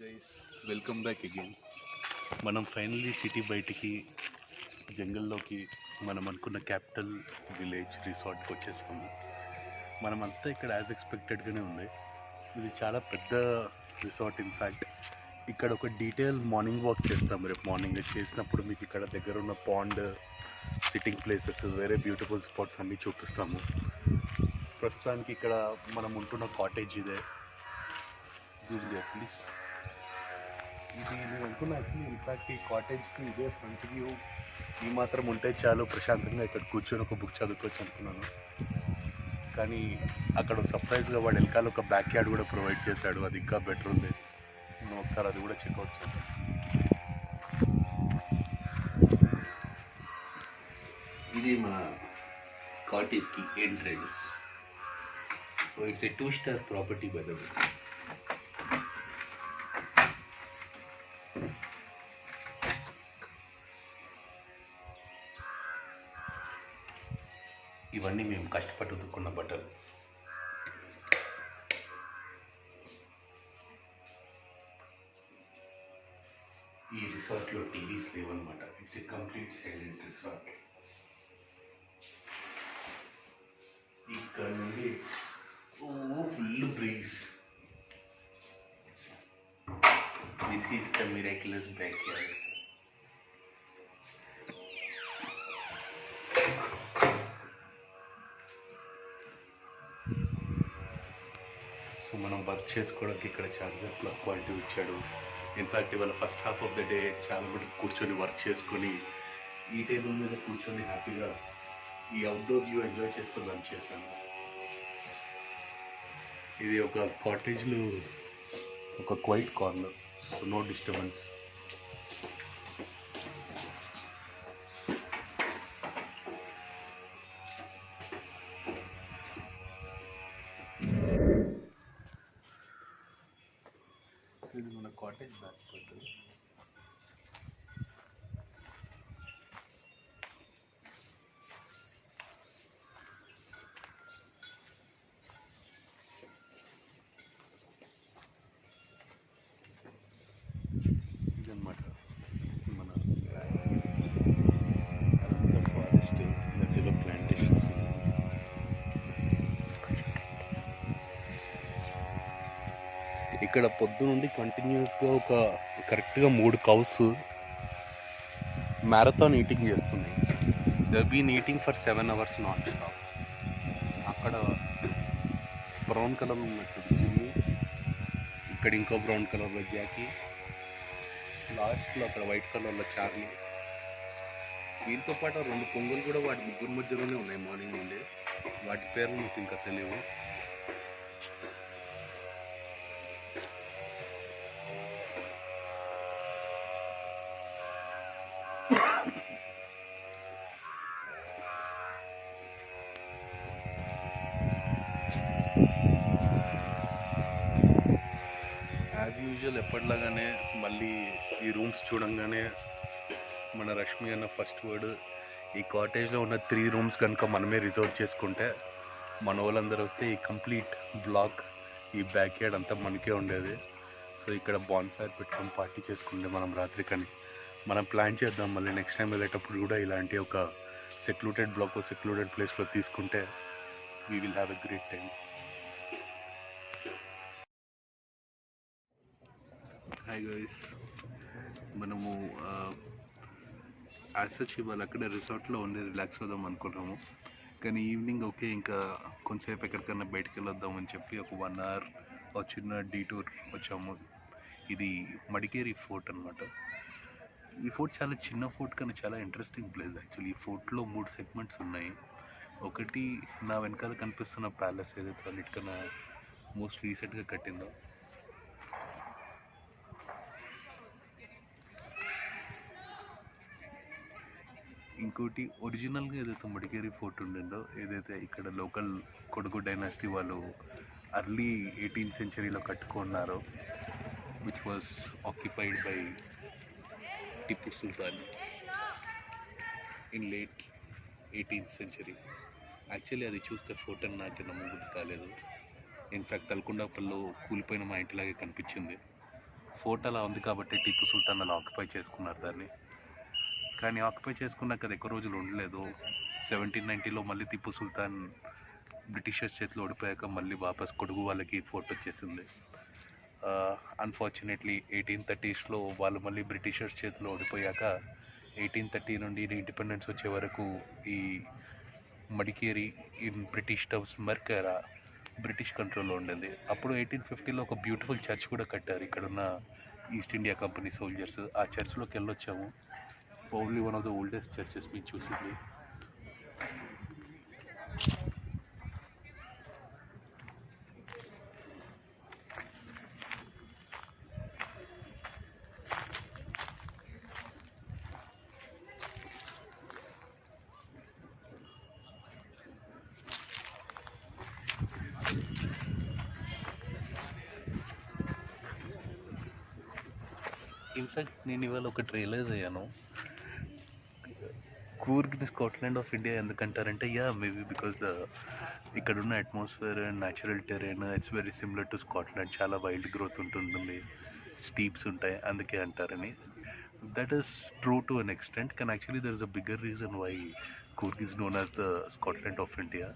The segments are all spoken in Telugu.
Guys, welcome back again. మనం ఫైనల్లీ సిటీ బయటికి జంగల్లోకి మనం అనుకున్న క్యాపిటల్ విలేజ్ రిసార్ట్కి వచ్చేసాము. మనమంతా ఇక్కడ యాజ్ ఎక్స్పెక్టెడ్గానే ఉంది. ఇది చాలా పెద్ద రిసార్ట్. ఇన్ఫ్యాక్ట్ ఇక్కడ ఒక డీటెయిల్ మార్నింగ్ వాక్ చేస్తాం. రేపు మార్నింగ్ చేసినప్పుడు మీకు ఇక్కడ దగ్గర ఉన్న పాండ్, సిట్టింగ్ ప్లేసెస్, వేరే బ్యూటిఫుల్ స్పాట్స్ అన్నీ చూపిస్తాము. ప్రస్తుతానికి ఇక్కడ మనం ఉంటున్న కాటేజ్ ఇదే. జూమ్ చేయ ప్లీజ్. ఇది నేను అనుకున్నా యాక్చువల్లీ. ఇన్ఫ్యాక్ట్ ఈ కాటేజ్కి ఇదే ఫ్రంట్ వ్యూ ఈ మాత్రం ఉంటే చాలు, ప్రశాంతంగా ఇక్కడ కూర్చొని ఒక బుక్ చదువుకోవచ్చు అనుకున్నాను. కానీ అక్కడ సర్ప్రైజ్గా వాడు వెనకాల ఒక బ్యాక్ యార్డ్ కూడా ప్రొవైడ్ చేశాడు. అది ఇంకా బెటర్ ఉంది. మనం ఒకసారి అది కూడా చెక్అవుట్ చేద్దాం. ఇది మన కాటేజ్కి entrance. It's a 2-star property by the way. ఇవన్నీ మేము కష్టపడి ఉతుక్కున్న బట్టలు. ఈ రిసార్ట్లో టీవీస్ లేవన్నమాట. It's a complete silent resort. ఇక్కడ నుండి full breeze. This is the miraculous back yard. So మనం వర్క్ చేసుకోవడానికి ఇక్కడ చార్జర్ ప్లగ్ పాయింట్ ఇచ్చాడు. ఇన్ఫ్యాక్ట్ ఇవాళ first half of the day చాలా మంది కూర్చొని వర్క్ చేసుకొని ఈ టేబుల్ మీద కూర్చొని హ్యాపీగా ఈ అవుట్డోర్ వ్యూ ఎంజాయ్ చేస్తూ లంచ్ చేశాను. ఇది ఒక కాటేజ్లో ఒక quiet corner, so no disturbance. ఇది మన కాటేజ్ బ్యాక్ పడుతుంది. ఇదన్నమాట మన ఫారెస్ట్ మధ్యలో ప్లాంటేషన్స్. ఇక్కడ పొద్దు నుండి కంటిన్యూస్గా ఒక కరెక్ట్గా 3 కౌస్ మ్యారథాన్ ఈటింగ్ చేస్తున్నాయి. They been eating for 7 hours non stop. అక్కడ బ్రౌన్ కలర్ ఉన్నట్టు జిమ్మి, ఇక్కడ ఇంకో బ్రౌన్ కలర్లో జాకీ, లాస్ట్లో అక్కడ వైట్ కలర్లో చార్లీ. వీళ్ళతో పాటు 2 పొంగులు కూడా వాటి ముగ్గురు మధ్యలోనే ఉన్నాయి మార్నింగ్ నుండి. వాటి పేర్లు మీకు ఇంకా తెలియవు. యాజ్ యూజువల్ ఎప్పటిలాగానే మళ్ళీ ఈ రూమ్స్ చూడంగానే మన రష్మి అన్న ఫస్ట్ వర్డ్, ఈ కాటేజ్లో ఉన్న 3 rooms కనుక మనమే రిజర్వ్ చేసుకుంటే మన వాళ్ళందరూ వస్తే ఈ కంప్లీట్ బ్లాక్, ఈ బ్యాక్ యార్డ్ అంతా మనకే ఉండేది. సో ఇక్కడ బాన్ఫైర్ పెట్టుకొని పార్టీ చేసుకుంటే మనం రాత్రి. కానీ మనం ప్లాన్ చేద్దాం మళ్ళీ నెక్స్ట్ టైం వెళ్ళేటప్పుడు కూడా ఇలాంటి ఒక సెక్లూటెడ్ బ్లాక్, సెక్లూటెడ్ ప్లేస్లో తీసుకుంటే we will have a great time. Hi guys, మనము యాజ్ సచ్ ఇవాళ అక్కడ రిసార్ట్లో ఉండి రిలాక్స్ అవుదాం అనుకున్నాము. కానీ ఈవినింగ్ ఓకే, ఇంకా కొంతసేపు ఎక్కడికన్నా బయటకు వెళ్ళొద్దామని చెప్పి ఒక 1 hour ఒక చిన్న డీటూర్ వచ్చాము. ఇది మడికేరి ఫోర్ట్ అనమాట. ఈ ఫోర్ట్ చాలా చిన్న ఫోర్ట్ కానీ చాలా ఇంట్రెస్టింగ్ ప్లేస్ యాక్చువల్లీ. ఈ ఫోర్ట్లో 3 సెగ్మెంట్స్ ఉన్నాయి. ఒకటి నా వెనకాల కనిపిస్తున్న ప్యాలెస్ ఏదైతే అన్నిటికన్నా మోస్ట్ రీసెంట్గా కట్టిందో, ఇంకోటి ఒరిజినల్గా ఏదైతే మడికేరి ఫోర్ట్ ఉండిందో, ఏదైతే ఇక్కడ లోకల్ కొడుకు డైనాసిటీ వాళ్ళు అర్లీ 18th century కట్టుకున్నారో, which was occupied by Tipu Sultan in late 18th century. Actually అది చూస్తే ఫోర్ట్ అని నాకు నమ్మబుద్ధి కాలేదు. ఇన్ఫ్యాక్ట్ తలకొండపల్లిలో కూలిపోయిన మా ఇంటిలాగే కనిపించింది. ఫోర్ట్ అలా ఉంది కాబట్టి టిప్పు సుల్తాన్ అలా ఆక్యుపై చేసుకున్నారు దాన్ని. కానీ ఆక్యుపై చేసుకున్నాక అది ఎక్కువ రోజులు ఉండలేదు. 1790లో మళ్ళీ టిప్పు సుల్తాన్ బ్రిటిషర్స్ చేతిలో ఓడిపోయాక మళ్ళీ వాపస్ కొడుగు వాళ్ళకి ఫోర్ట్ వచ్చేసింది. అన్ఫార్చునేట్లీ 1830స్లో వాళ్ళు మళ్ళీ బ్రిటిషర్స్ చేతిలో ఓడిపోయాక 1830 నుండి ఇండిపెండెన్స్ వచ్చే వరకు ఈ Madikeri in British towns Mercara British కంట్రోల్లో ఉండేది. అప్పుడు 1850లో ఒక బ్యూటిఫుల్ చర్చ్ కూడా కట్టారు ఇక్కడున్న ఈస్ట్ ఇండియా కంపెనీ సోల్జర్స్. ఆ చర్చ్లోకి వెళ్ళొచ్చాము. Only one of the oldest churches మీరు చూసింది. ఇన్ఫ్యాక్ట్ నేను ఇవాళ ఒకటి రియలైజ్ అయ్యాను. కూర్గ్ని స్కాట్లాండ్ ఆఫ్ ఇండియా ఎందుకంటారంటే మేబీ బికాస్ ఇక్కడున్న atmosphere and natural terrain it's very similar to Scotland. చాలా వైల్డ్ గ్రోత్ ఉంటుంటుంది, స్టీప్స్ ఉంటాయి, అందుకే అంటారని. That is true to an extent, కానీ actually there is a bigger reason why Coorg is known as the Scotland of India.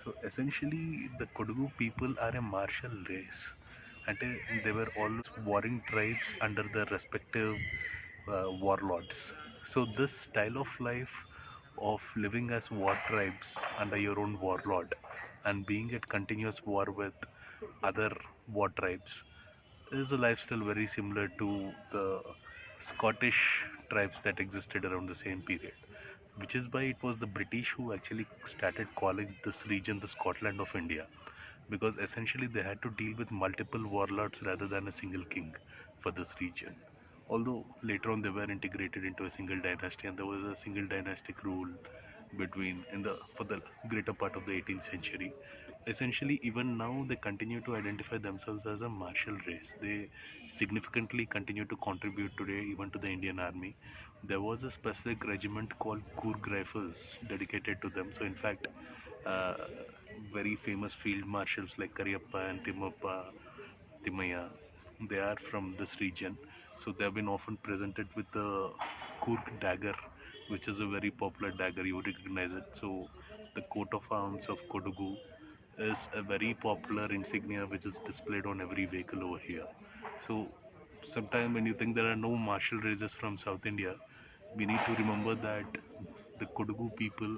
So essentially the కొడుగు people are a martial race. అంటే they were always warring tribes under the respective warlords. So this style of life of living as war tribes under your own warlord and being at continuous war with other war tribes is a lifestyle very similar to the Scottish tribes that existed around the same period, which is why it was the British who actually started calling this region the Scotland of India, because essentially they had to deal with multiple warlords rather than a single king for this region. Although later on they were integrated into a single dynasty and there was a single dynastic rule for the greater part of the 18th century. Essentially even now they continue to identify themselves as a martial race. They significantly continue to contribute today even to the Indian army. There was a specific regiment called Coorg Rifles dedicated to them. So in fact uh, very famous field marshals like Kariyappa and Timaya, they are from this region. So they have been often presented with the Coorg dagger, which is a very popular dagger. You recognize it. So the coat of arms of Kodagu is a very popular insignia which is displayed on every vehicle over here. So sometime when you think there are no martial races from South India, we need to remember that the Kodagu people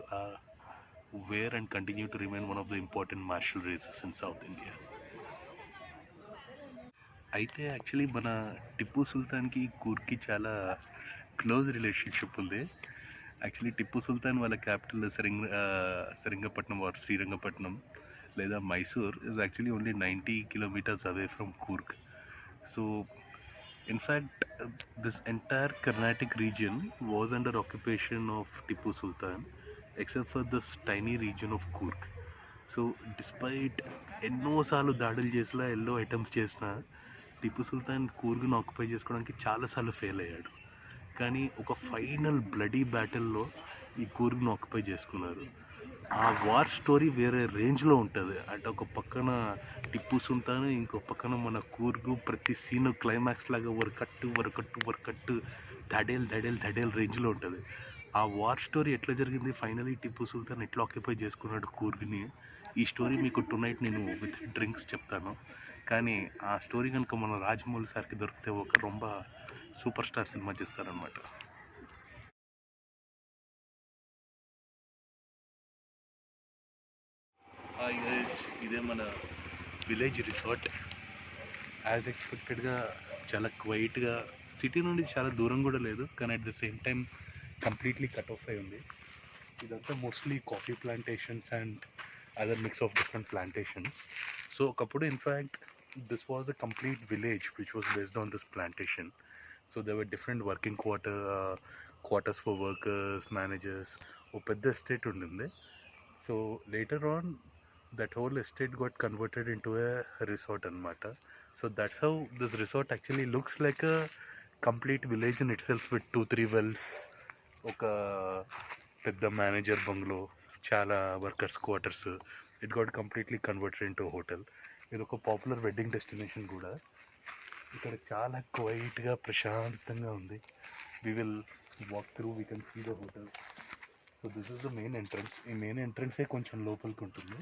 were and continue to remain one of the important martial races in South India. అయితే యాక్చువల్లీ మన టిప్పు సుల్తాన్కి కూర్గ్కి చాలా క్లోజ్ రిలేషన్షిప్ ఉంది. యాక్చువల్లీ టిప్పు సుల్తాన్ వాళ్ళ క్యాపిటల్ శ్రీరంగపట్నం ఆర్ శ్రీరంగపట్నం లేదా Mysore is actually only 90 kilometers away from Coorg. So in fact this entire Carnatic region was under occupation of Tipu Sultan except for this tiny region of Coorg. So despite ఎన్నోసార్లు దాడులు చేసినా ఎన్నో అటెంప్ట్స్ చేసినా టిప్పు సుల్తాన్ కూర్గ్ను ఆక్యుపై చేసుకోవడానికి చాలాసార్లు ఫెయిల్ అయ్యాడు. కానీ ఒక ఫైనల్ బ్లడీ బ్యాటిల్లో ఈ కూర్గ్ను ఆక్యుపై చేసుకున్నారు. ఆ వార్ స్టోరీ వేరే రేంజ్లో ఉంటుంది. అంటే ఒక పక్కన టిప్పు సుల్తాన్, ఇంకో పక్కన మన కూర్గు, ప్రతి సీన్ క్లైమాక్స్ లాగా వరకట్టు ధడేల్ రేంజ్లో ఉంటుంది. ఆ వార్ స్టోరీ ఎట్లా జరిగింది, ఫైనలీ టిప్పు సుల్తాన్ ఎట్లా ఆక్యుపై చేసుకున్నాడు కూర్గ్ని, ఈ స్టోరీ మీకు టునైట్ నేను విత్ డ్రింక్స్ చెప్తాను. కానీ ఆ స్టోరీ కనుక మన రాజమౌళి సార్కి దొరికితే ఒక రొంబ సూపర్ స్టార్ సినిమా చేస్తారనమాట. ఇదే మన విలేజ్ రిసార్ట్. యాజ్ ఎక్స్పెక్టెడ్గా చాలా క్వైట్గా, సిటీ నుండి చాలా దూరం కూడా లేదు, కానీ at the same time completely cut off అయి ఉంది. ఇదంతా mostly coffee plantations and other mix of different plantations. So ఒకప్పుడు in fact this was a complete village which was based on this plantation. So there were different working quarters for workers, managers. ఓ పెద్ద ఎస్టేట్ ఉండింది. So later on that whole estate got converted into a resort అనమాట. So that's how this resort actually looks like a complete village in itself with 2-3 wells, ఒక పెద్ద మేనేజర్ బంగ్లో, చాలా workers quarters. It got completely converted into hotel. ఇది ఒక పాపులర్ వెడ్డింగ్ డెస్టినేషన్ కూడా. ఇక్కడ చాలా క్వైట్గా ప్రశాంతంగా ఉంది. We will walk through, we can see the hotel. So this is the main entrance. ఈ మెయిన్ ఎంట్రన్సే కొంచెం లోపలికి ఉంటుంది.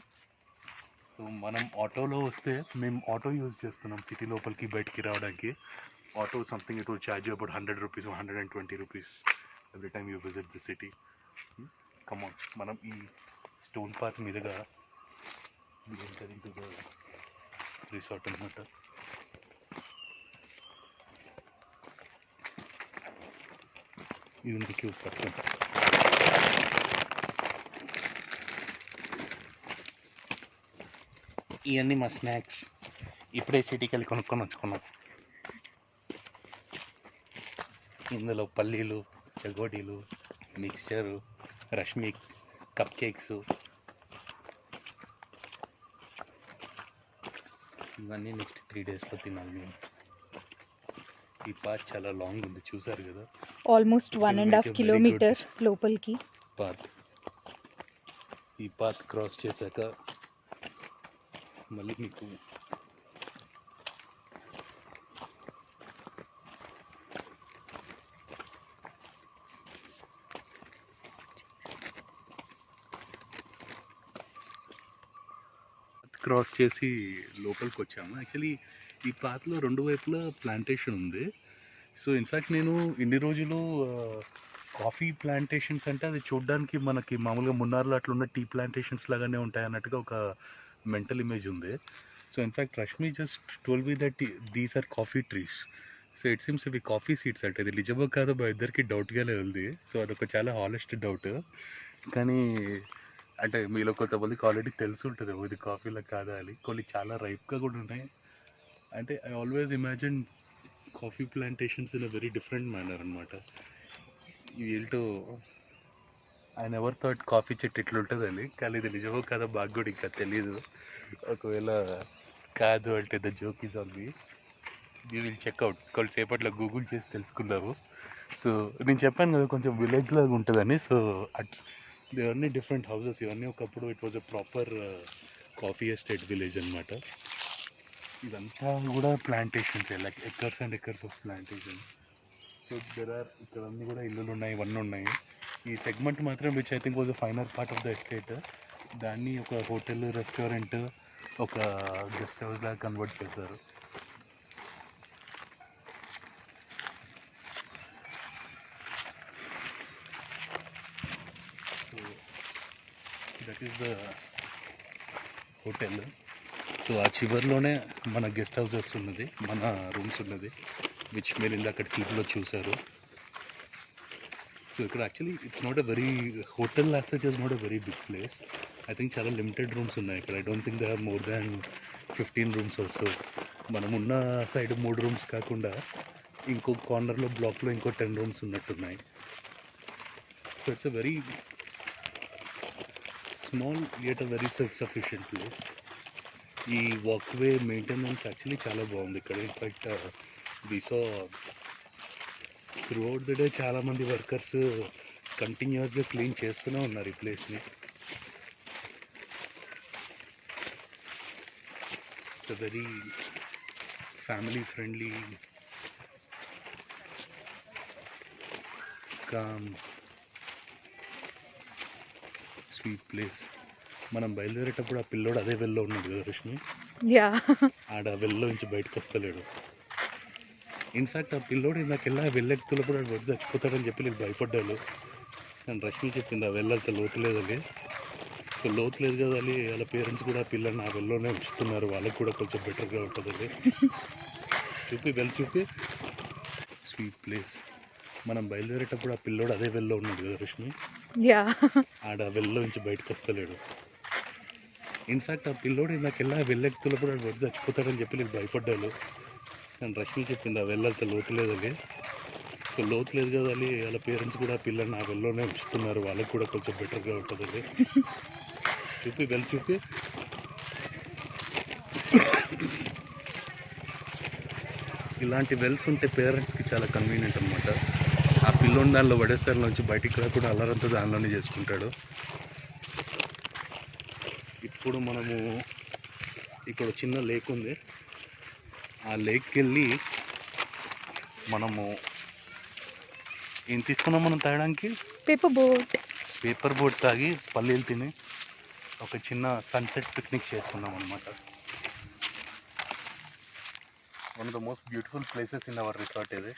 సో మనం ఆటోలో వస్తే, మేము ఆటో యూజ్ చేస్తున్నాం సిటీ లోపలికి బయటికి రావడానికి. Auto something it will charge about 100 rupees, 120 rupees every time you visit the city. Come on, మనం ఈ స్టోన్ పార్క్ మీదుగా ఎంటరింగ్ టు ద రిసార్ట్ అనమాట. ఇది ఉంది క్యూ పక్కన. ఇవన్నీ మా స్నాక్స్. ఇప్పుడే సిటీకి వెళ్ళి కొనుక్కొని వచ్చుకున్నాం. ఇందులో పల్లీలు, చగోడీలు, మిక్స్చరు, రష్మి కప్ కేక్స్, ఇవన్నీ నెక్స్ట్ 3 డేస్లో తినాలి మేము. ఈ పాత్ చాలా లాంగ్ ఉంది, చూసారు కదా, ఆల్మోస్ట్ 1.5 కిలోమీటర్ లోపలికి పాత్. ఈ పాత్ క్రాస్ చేశాక మళ్ళీ మీకు క్రాస్ చేసి లోపలికి వచ్చాము. యాక్చువల్లీ ఈ పాత్లో 2 వైపులా ప్లాంటేషన్ ఉంది. సో ఇన్ఫ్యాక్ట్ నేను ఇన్ని రోజులు కాఫీ ప్లాంటేషన్స్ అంటే అది చూడడానికి మనకి మామూలుగా మున్నార్లో అట్లా ఉన్న టీ ప్లాంటేషన్స్ లాగానే ఉంటాయి అన్నట్టుగా ఒక మెంటల్ ఇమేజ్ ఉంది. So in fact Rashmi just told me that these or coffee trees. So it seems ఇవి కాఫీ సీడ్స్ అంటే. ఇది నిజమో కాదో మా ఇద్దరికి డౌట్గానే ఉంది. సో అదొక చాలా హానెస్ట్ డౌట్. కానీ అంటే మీలో కొంతమందికి ఆల్రెడీ తెలిసి ఉంటుంది ఇది కాఫీలో కాదా అని. కొన్ని చాలా రైప్గా కూడా ఉన్నాయి. అంటే I always imagine coffee plantations in a very different manner అనమాట. వీళ్ళతో ఐ నెవర్ థాట్ కాఫీ చెట్టు ఇట్లా ఉంటుందని. కానీ ఇది నిజమో కాదో బాగా కూడా ఇంకా తెలీదు. ఒకవేళ కాదు అంటే the joke is on me. We will check out. కొద్దిసేపట్లో గూగుల్ చేసి తెలుసుకున్నాము. సో నేను చెప్పాను కదా కొంచెం విలేజ్ లాగా ఉంటుందని. సో ఇవన్నీ డిఫరెంట్ హౌసెస్. ఇవన్నీ ఒకప్పుడు it was a proper coffee estate village అనమాట. ఇదంతా కూడా plantations, like acres and acres of plantation. So ఇక్కడ అన్నీ కూడా ఇల్లులు ఉన్నాయి, ఇవన్నీ ఉన్నాయి. ఈ సెగ్మెంట్ మాత్రం which I think was a final part of the estate, దాన్ని ఒక హోటల్, రెస్టారెంట్, ఒక గెస్ట్ హౌస్ లాగా కన్వర్ట్ చేశారు. That is the hotel. So ఆ చివరిలోనే మన గెస్ట్ హౌసెస్ ఉన్నది, మన రూమ్స్ ఉన్నది, విచ్ మీరు ఇందాక క్లిప్లో చూసారు. సో ఇక్కడ actually it's not a very hotel as such is not a very big place. I think చాలా లిమిటెడ్ రూమ్స్ ఉన్నాయి ఇక్కడ. I don't think they have more than 15 rooms also. మనం ఉన్న సైడ్ 3 రూమ్స్ కాకుండా ఇంకో కార్నర్లో బ్లాక్లో ఇంకో 10 రూమ్స్ ఉన్నట్టున్నాయి. So it's a very small yet a very self-sufficient place. ఈ వాక్వే మెయింటెనెన్స్ యాక్చువల్లీ చాలా బాగుంది ఇక్కడ. In fact we saw throughout the day చాలామంది వర్కర్స్ కంటిన్యూస్గా క్లీన్ చేస్తూనే ఉన్నారు ఈ ప్లేస్ని. It's a very family friendly, calm, sweet place. మనం బయలుదేరేటప్పుడు ఆ పిల్లోడు అదే వెల్లో ఉన్నాడు కదా రష్మి. ఆడ వెల్లో నుంచి బయటకు వస్తలేడు. ఇన్ఫ్యాక్ట్ ఆ పిల్లోడు నాకెళ్ళా వెళ్ళెక్కుతున్నప్పుడు వాడు చచ్చిపోతాడని చెప్పి నేను భయపడ్డాను. కానీ రష్మి చెప్పింది ఆ వెళ్ళంత లోతు లేదని. సో లోతు లేదు కదా అని వాళ్ళ పేరెంట్స్ కూడా ఆ పిల్లని ఆ వెల్లోనే ఉంచుతున్నారు, వాళ్ళకి కూడా కొంచెం బెటర్గా ఉంటుందని. చూపి చూపి స్వీట్ ప్లేస్. మనం బయలుదేరేటప్పుడు ఆ పిల్లోడు అదే వెల్లో ఉన్నాడు కదా రష్మి. ఆడ వెల్లో నుంచి బయటకు వస్తలేడు. ఇన్ఫ్యాక్ట్ ఆ పిల్లోడు నాకెళ్ళా వెళ్ళెక్కుతున్నప్పుడు వాడు చచ్చిపోతాడని చెప్పి నేను భయపడ్డాను. కానీ రష్మి చెప్పింది ఆ వెళ్ళంత లోతు లేదని. సో లోతు లేదు కదా అని వాళ్ళ పేరెంట్స్ కూడా పిల్లల్ని ఆ వెల్లోనే ఉంచుతున్నారు, వాళ్ళకి కూడా కొంచెం బెటర్గా ఉంటుందని. చూపి చూపి ఇలాంటి వెల్స్ ఉంటే పేరెంట్స్కి చాలా కన్వీనియంట్ అనమాట. ఆ పిల్లోని దానిలో పడేస్తారు, నుంచి బయటికి రాకుండా అల్లరంతా దానిలోనే చేసుకుంటాడు. ఇప్పుడు మనము ఇక్కడ చిన్న లేక్ ఉంది, ఆ లేక్కి వెళ్ళి మనము ఏం తీసుకున్నాం మనం తాగడానికి? పేపర్ బోట్ తాగి పల్లీలు తిని ఒక చిన్న సన్సెట్ పిక్నిక్ చేసుకున్నాం అనమాట. One of the most beautiful places in our resort ఇది.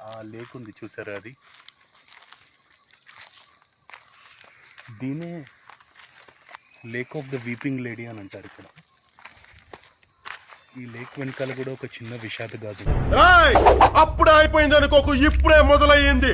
ఆ లేక్ ఉంది చూసారా, అది దీనే lake of the weeping lady అని అంటారు ఇక్కడ. ఈ లేక్ వెనకాల కూడా ఒక చిన్న విషాద గాథ. అప్పుడే అయిపోయింది అనుకోకు, ఇప్పుడే మొదలయ్యింది.